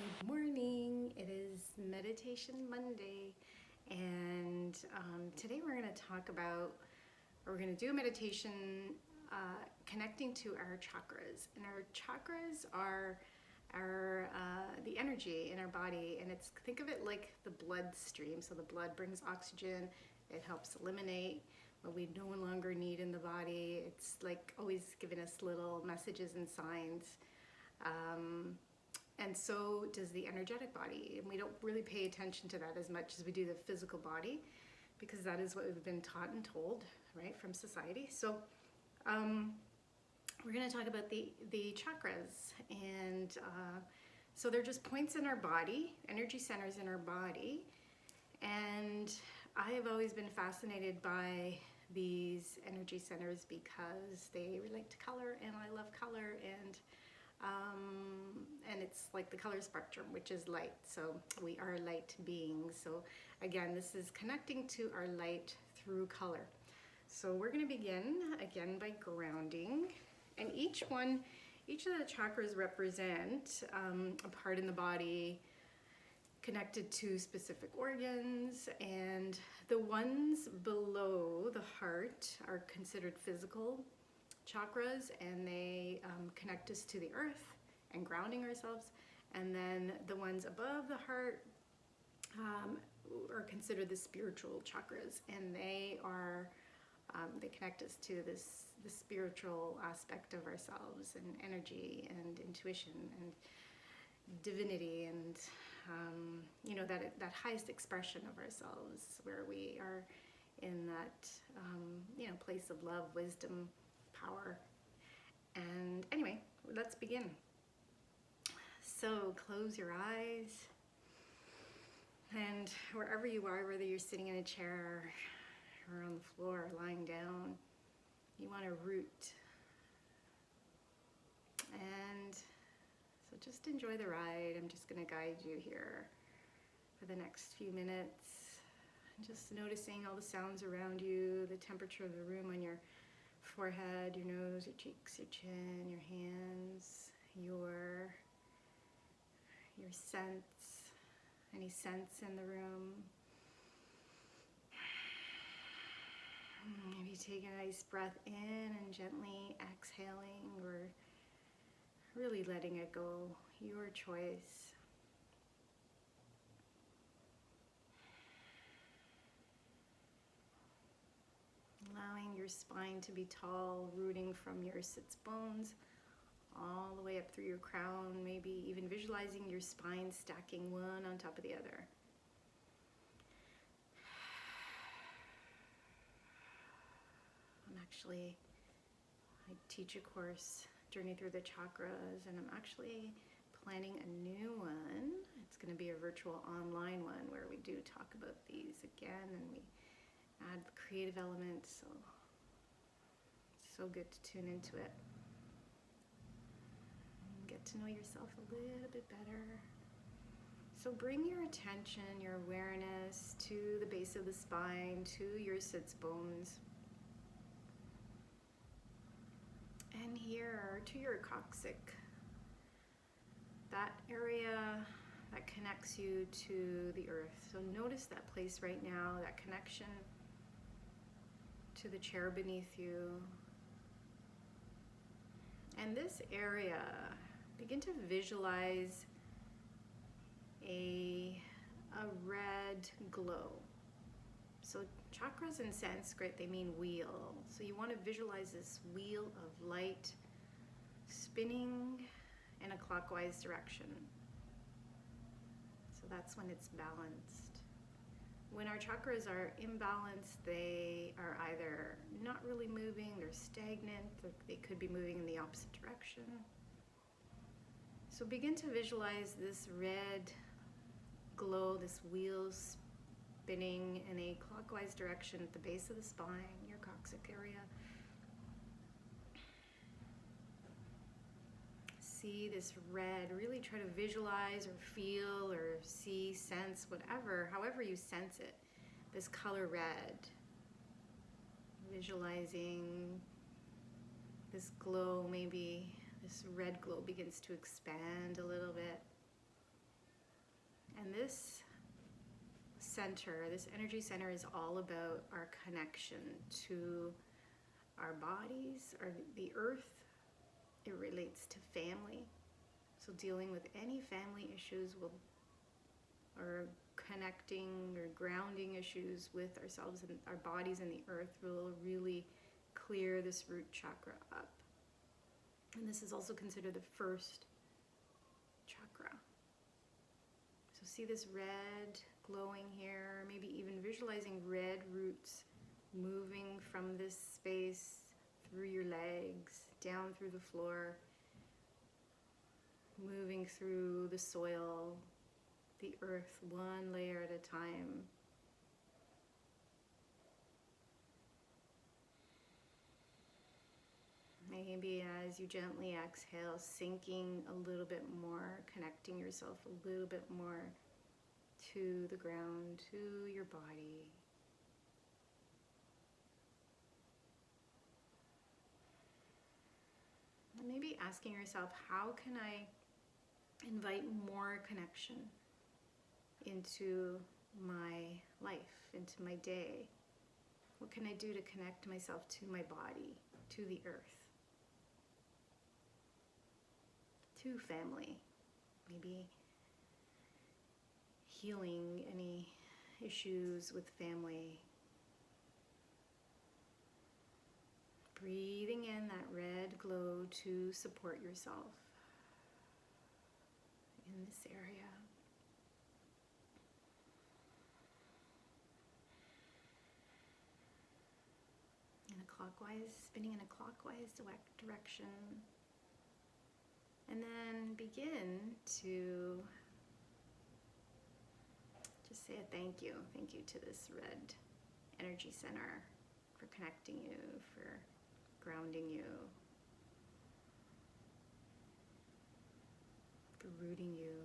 Good morning. It is Meditation Monday, and today we're going to talk about, we're going to do a meditation connecting to our chakras. And our chakras are the energy in our body, and think of it like the bloodstream. So the blood brings oxygen, it helps eliminate what we no longer need in the body. It's like always giving us little messages and signs. And so does the energetic body. And we don't really pay attention to that as much as we do the physical body, because that is what we've been taught and told, right, from society. So we're going to talk about the chakras. And so they're just points in our body, energy centers in our body. And I have always been fascinated by these energy centers because they relate to color, and I love color. And it's like the color spectrum, which is light. So we are light beings. So again, this is connecting to our light through color. So we're going to begin again by grounding. And each of the chakras represent a part in the body connected to specific organs. And the ones below the heart are considered physical chakras, and they connect us to the earth and grounding ourselves. And then the ones above the heart are considered the spiritual chakras, and they connect us to the spiritual aspect of ourselves, and energy and intuition and divinity, and that highest expression of ourselves, where we are in that place of love, wisdom, power. And anyway, let's begin. So close your eyes, and wherever you are, whether you're sitting in a chair or on the floor or lying down, you want to root. And so just enjoy the ride. I'm just going to guide you here for the next few minutes, just noticing all the sounds around you, the temperature of the room on your forehead, your nose, your cheeks, your chin, your hands, your scents, any scents in the room. Maybe take a nice breath in and gently exhaling, or really letting it go, your choice. Allowing your spine to be tall, rooting from your sits bones all the way up through your crown, maybe even visualizing your spine stacking one on top of the other. I teach a course, Journey Through the Chakras, and I'm actually planning a new one. It's going to be a virtual online one where we do talk about these again, and we add the creative elements. So good to tune into it. Get to know yourself a little bit better. So bring your attention, your awareness to the base of the spine, to your sits bones. And here to your coccyx, that area that connects you to the earth. So notice that place right now, that connection to the chair beneath you. And this area, begin to visualize a red glow. So chakras in Sanskrit, they mean wheel. So you want to visualize this wheel of light spinning in a clockwise direction. So that's when it's balanced. When our chakras are imbalanced, they are either not really moving, they're stagnant, they could be moving in the opposite direction. So begin to visualize this red glow, this wheel spinning in a clockwise direction at the base of the spine, your coccyx area. See this red, really try to visualize or feel or see, sense, whatever, however you sense it, this color red. Visualizing this glow, maybe this red glow begins to expand a little bit. And this center, this energy center, is all about our connection to our bodies, or the earth. It relates to family. So dealing with any family issues or connecting or grounding issues with ourselves and our bodies and the earth will really clear this root chakra up. And this is also considered the first chakra. So see this red glowing here, maybe even visualizing red roots moving from this space through your legs, down through the floor, moving through the soil, the earth, one layer at a time. Maybe as you gently exhale, sinking a little bit more, connecting yourself a little bit more to the ground, to your body. And maybe asking yourself, how can I invite more connection into my life, into my day? What can I do to connect myself to my body, to the earth, to family? Maybe healing any issues with family. Breathing in that red glow to support yourself in this area. Spinning in a clockwise direction. And then begin to just say a thank you. Thank you to this red energy center for connecting you, for grounding you, for rooting you.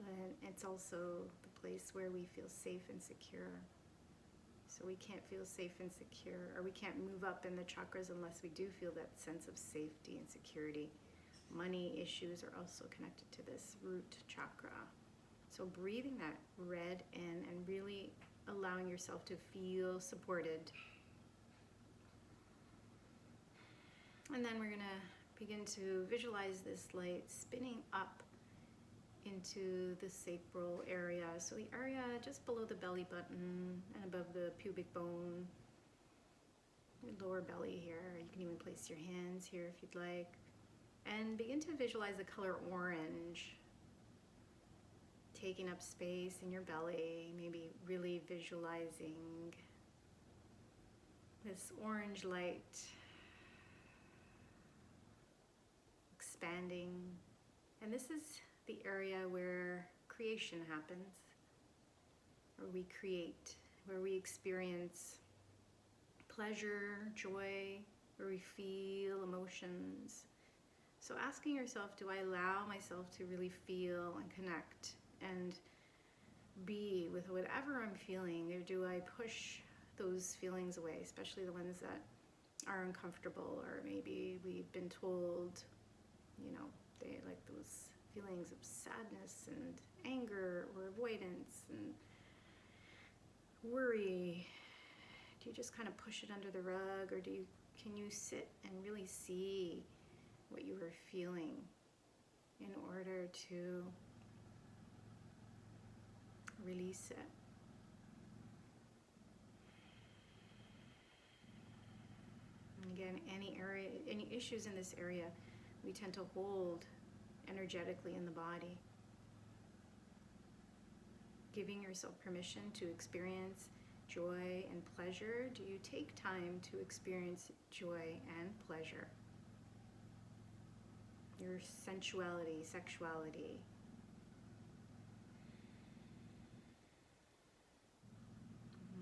And it's also the place where we feel safe and secure. So we can't feel safe and secure, or we can't move up in the chakras unless we do feel that sense of safety and security. Money issues are also connected to this root chakra. So breathing that red in and really allowing yourself to feel supported. And then we're going to begin to visualize this light spinning up into the sacral area. So the area just below the belly button and above the pubic bone, your lower belly here. You can even place your hands here if you'd like. And begin to visualize the color orange taking up space in your belly, maybe really visualizing this orange light expanding. And this is the area where creation happens, where we create, where we experience pleasure, joy, where we feel emotions. So asking yourself, do I allow myself to really feel and connect and be with whatever I'm feeling, or do I push those feelings away, especially the ones that are uncomfortable, or maybe we've been told, they like those feelings of sadness and anger or avoidance and worry. Do you just kind of push it under the rug, or can you sit and really see what you were feeling in order to release it? And again, any issues in this area, we tend to hold energetically in the body. Giving yourself permission to experience joy and pleasure. Do you take time to experience joy and pleasure? Your sensuality, sexuality.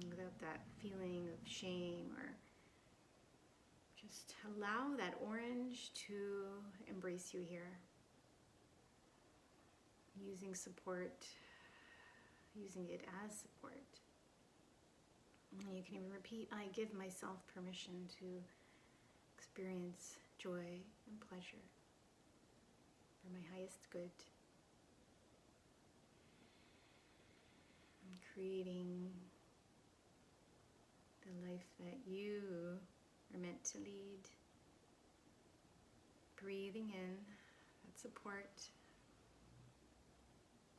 Without that feeling of shame, or just allow that orange to embrace you here. Using support, using it as support. And you can even repeat, I give myself permission to experience joy and pleasure for my highest good. creating the life that you are meant to lead. Breathing in that support,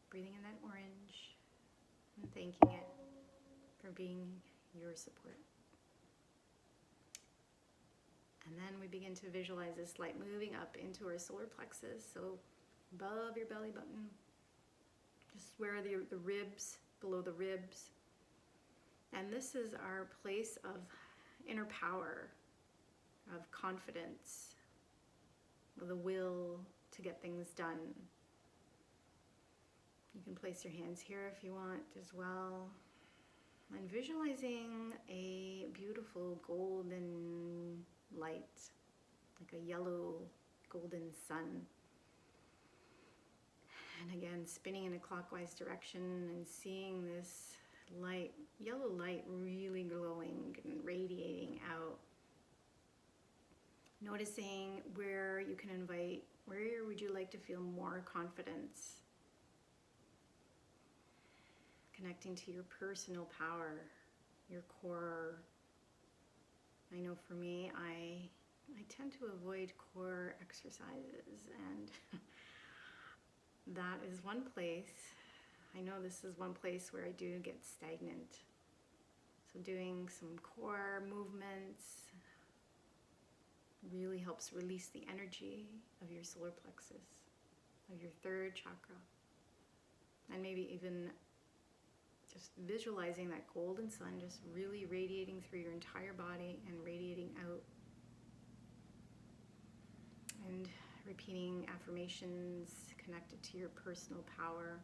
breathing in that orange, and thanking it for being your support. And then we begin to visualize this light moving up into our solar plexus, so above your belly button, just where the ribs, below the ribs. And this is our place of inner power, of confidence, of the will to get things done. You can place your hands here if you want as well. And visualizing a beautiful golden light, like a yellow golden sun. And again, spinning in a clockwise direction and seeing this light, yellow light, really glowing and radiating out. Noticing where you can invite, where would you like to feel more confidence? Connecting to your personal power, your core. I know for me, I tend to avoid core exercises, and that is one place. I know this is one place where I do get stagnant. So doing some core movements really helps release the energy of your solar plexus, of your third chakra. And maybe even just visualizing that golden sun just really radiating through your entire body and radiating out. And repeating affirmations connected to your personal power.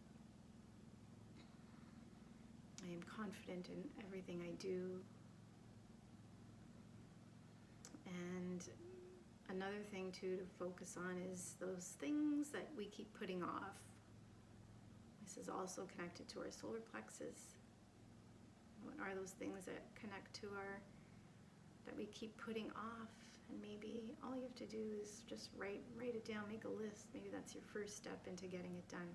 I am confident in everything I do. And another thing too to focus on is those things that we keep putting off. This is also connected to our solar plexus. What are those things that connect to that we keep putting off? And maybe all you have to do is just write it down, make a list. Maybe that's your first step into getting it done.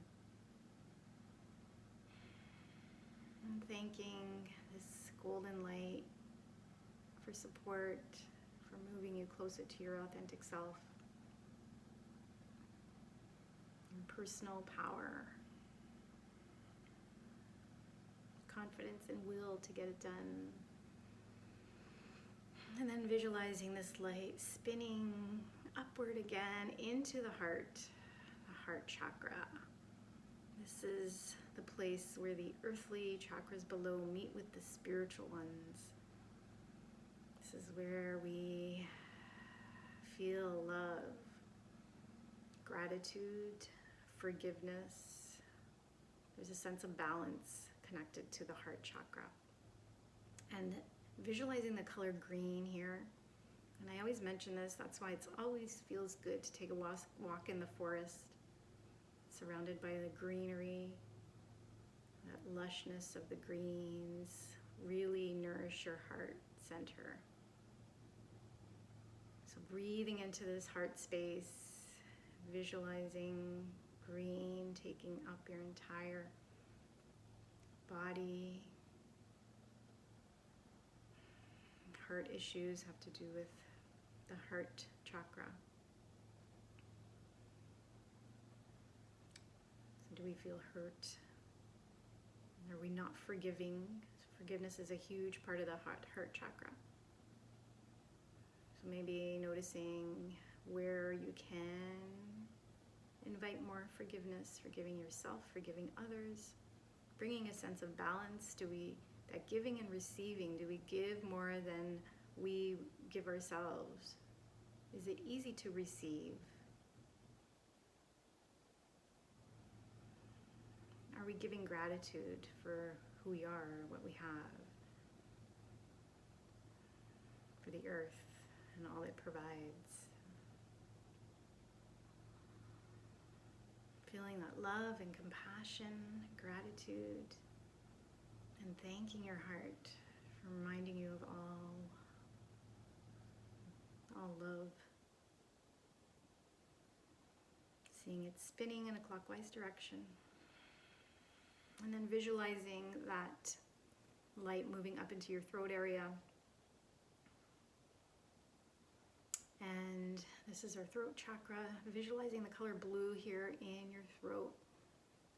And thanking this golden light for support, for moving you closer to your authentic self. And personal power. Confidence and will to get it done. And then visualizing this light spinning upward again into the heart chakra. This is the place where the earthly chakras below meet with the spiritual ones. This is where we feel love, gratitude, forgiveness. There's a sense of balance connected to the heart chakra. And visualizing the color green here, and I always mention this, that's why it always feels good to take a walk in the forest, surrounded by the greenery. That lushness of the greens really nourish your heart center. So breathing into this heart space, visualizing green taking up your entire body. Heart issues have to do with the heart chakra. So do we feel hurt? Are we not forgiving? Forgiveness is a huge part of the heart chakra. So maybe noticing where you can invite more forgiveness, forgiving yourself, forgiving others, bringing a sense of balance. That giving and receiving, do we give more than we give ourselves? Is it easy to receive? Are we giving gratitude for who we are, what we have, for the earth and all it provides? Feeling that love and compassion, gratitude, and thanking your heart for reminding you of all love. Seeing it spinning in a clockwise direction. And then visualizing that light moving up into your throat area. And this is our throat chakra. Visualizing the color blue here in your throat.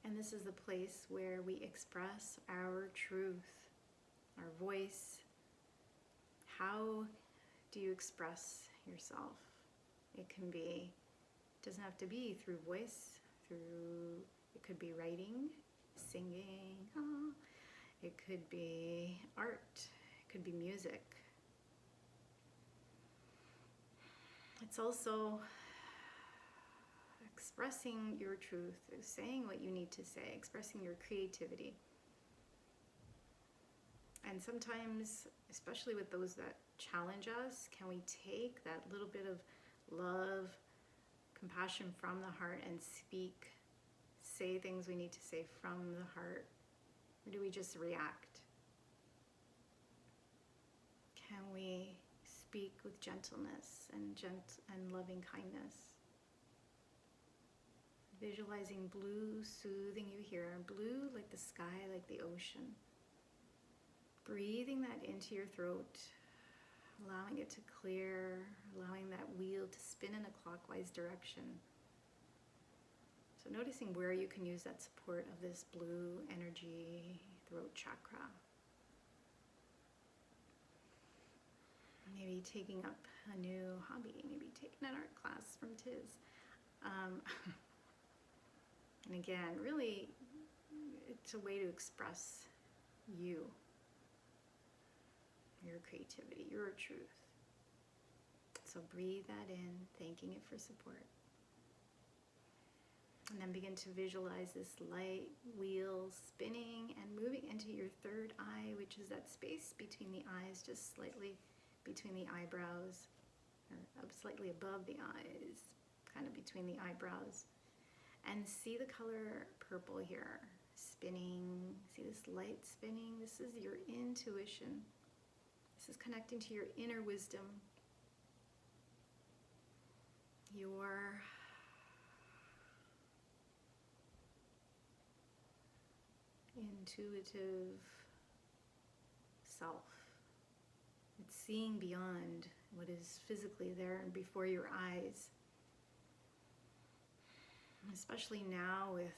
And this is the place where we express our truth, our voice. How do you express yourself? It doesn't have to be through voice, it could be writing, singing, it could be art, it could be music. It's also expressing your truth, saying what you need to say, expressing your creativity. And sometimes, especially with those that challenge us, can we take that little bit of love, compassion from the heart and say things we need to say from the heart? Or do we just react? Can we speak with gentleness and loving kindness? Visualizing blue soothing you here. Blue like the sky, like the ocean. Breathing that into your throat, allowing it to clear, allowing that wheel to spin in a clockwise direction. So noticing where you can use that support of this blue energy throat chakra. Maybe taking up a new hobby, maybe taking an art class from Tiz. And again, really, it's a way to express you, your creativity, your truth. So breathe that in, thanking it for support. And then begin to visualize this light wheel spinning and moving into your third eye, which is that space between the eyes, just slightly between the eyebrows, or up slightly above the eyes, kind of between the eyebrows. And see the color purple here, spinning. See this light spinning? This is your intuition. This is connecting to your inner wisdom, your intuitive self. It's seeing beyond what is physically there and before your eyes. Especially now with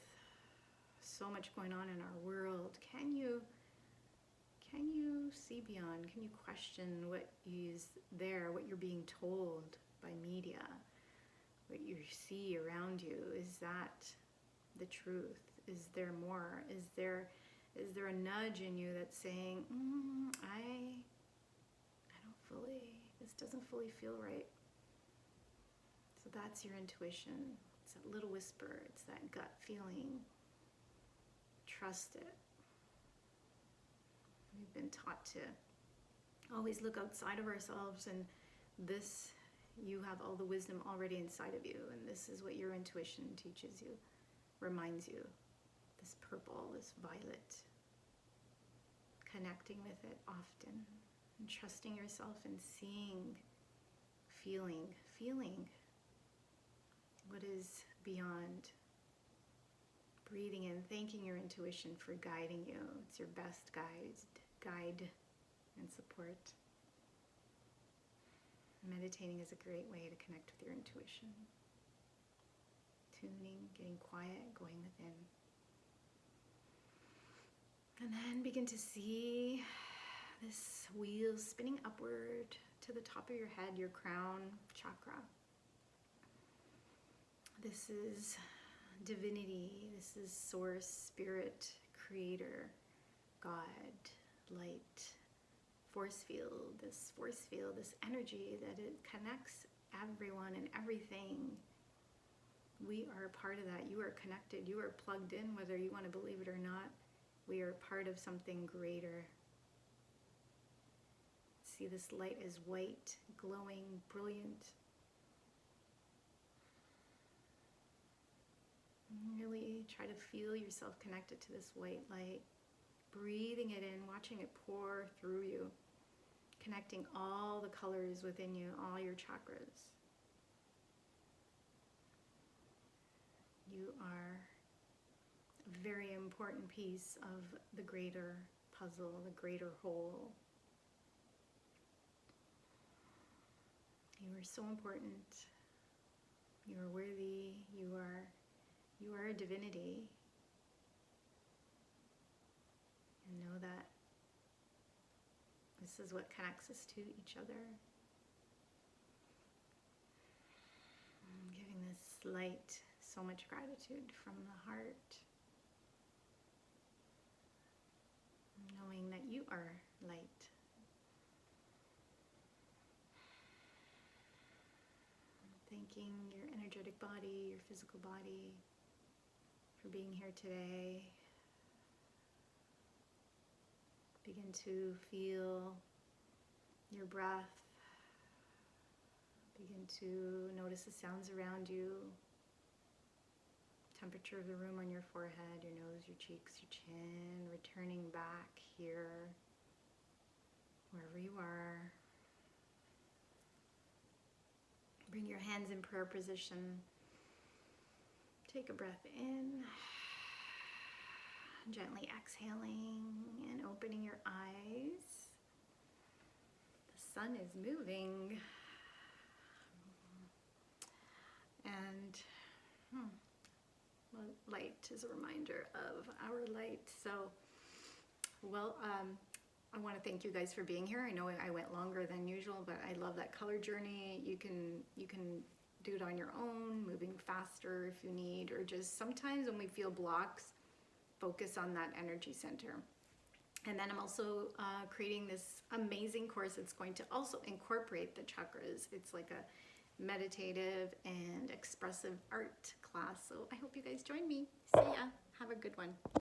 so much going on in our world, can you see beyond? Can you question what is there, what you're being told by media, what you see around you? Is that the truth? Is there more? Is there a nudge in you that's saying, this doesn't fully feel right? So that's your intuition. It's that little whisper, it's that gut feeling. Trust it. We've been taught to always look outside of ourselves, and this, you have all the wisdom already inside of you, and this is what your intuition teaches you, reminds you. This purple, this violet. Connecting with it often, and trusting yourself and seeing, feeling what is beyond. Breathing in, thanking your intuition for guiding you. It's your best guide and support. Meditating is a great way to connect with your intuition. Tuning, getting quiet, going within. And then begin to see this wheel spinning upward to the top of your head, your crown chakra. This is divinity, this is source, spirit, creator, God, light, force field, this energy that it connects everyone and everything. We are a part of that. You are connected, you are plugged in, whether you want to believe it or not. We are part of something greater. See, this light is white, glowing, brilliant. Really try to feel yourself connected to this white light. Breathing it in, watching it pour through you. Connecting all the colors within you, all your chakras. You are very important piece of the greater puzzle, the greater whole. You are so important. You are worthy. You are a divinity. And know that this is what connects us to each other. I'm giving this light so much gratitude from the heart. Knowing that you are light. Thanking your energetic body, your physical body, for being here today. Begin to feel your breath. Begin to notice the sounds around you. Temperature of the room on your forehead, your nose, your cheeks, your chin. Returning back here, wherever you are. Bring your hands in prayer position. Take a breath in. Gently exhaling and opening your eyes. The sun is moving. And light is a reminder of our light. So, well, I want to thank you guys for being here. I know I went longer than usual, but I love that color journey. You can do it on your own, moving faster if you need, or just sometimes when we feel blocks, focus on that energy center. And then I'm also creating this amazing course that's going to also incorporate the chakras. It's like a meditative and expressive art class. So I hope you guys join me. See ya. Have a good one.